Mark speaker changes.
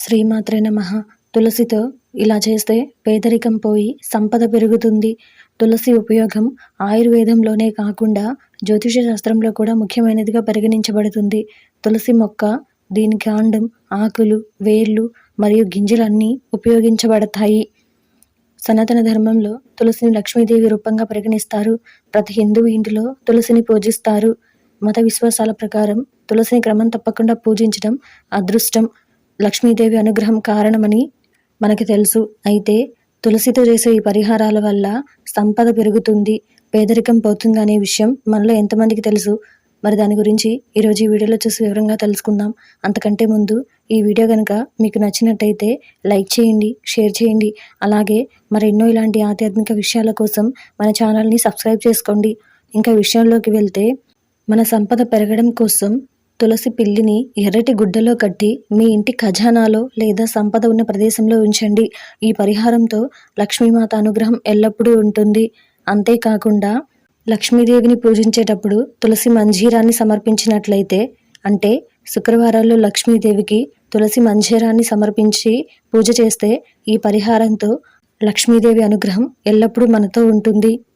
Speaker 1: శ్రీమాత్రే నమః. తులసితో ఇలా చేస్తే పేదరికం పోయి సంపద పెరుగుతుంది. తులసి ఉపయోగం ఆయుర్వేదంలోనే కాకుండా జ్యోతిష శాస్త్రంలో కూడా ముఖ్యమైనదిగా పరిగణించబడుతుంది. తులసి మొక్క, దీని కాండం, ఆకులు, వేర్లు మరియు గింజలన్నీ ఉపయోగించబడతాయి. సనాతన ధర్మంలో తులసిని లక్ష్మీదేవి రూపంగా పరిగణిస్తారు. ప్రతి హిందువు ఇంటిలో తులసిని పూజిస్తారు. మత విశ్వాసాల ప్రకారం తులసిని క్రమం తప్పకుండా పూజించడం అదృష్టం, లక్ష్మీదేవి అనుగ్రహం కారణమని మనకి తెలుసు. అయితే తులసితో చేసే ఈ పరిహారాల వల్ల సంపద పెరుగుతుంది, పేదరికం పోతుంది అనే విషయం మనలో ఎంతమందికి తెలుసు? మరి దాని గురించి ఈరోజు ఈ వీడియోలో చూసి వివరంగా తెలుసుకుందాం. అంతకంటే ముందు ఈ వీడియో కనుక మీకు నచ్చినట్టయితే లైక్ చేయండి, షేర్ చేయండి. అలాగే మరెన్నో ఇలాంటి ఆధ్యాత్మిక విషయాల కోసం మన ఛానల్ని సబ్స్క్రైబ్ చేసుకోండి. ఇంకా విషయంలోకి వెళ్తే, మన సంపద పెరగడం కోసం తులసి పిల్లిని ఎర్రటి గుడ్డలో కట్టి మీ ఇంటి ఖజానాలో లేదా సంపద ఉన్న ప్రదేశంలో ఉంచండి. ఈ పరిహారంతో లక్ష్మీమాత అనుగ్రహం ఎల్లప్పుడూ ఉంటుంది. అంతేకాకుండా లక్ష్మీదేవిని పూజించేటప్పుడు తులసి మంజీరాన్ని సమర్పించినట్లయితే, అంటే శుక్రవారాల్లో లక్ష్మీదేవికి తులసి మంజీరాన్ని సమర్పించి పూజ చేస్తే ఈ పరిహారంతో లక్ష్మీదేవి అనుగ్రహం ఎల్లప్పుడూ మనతో ఉంటుంది.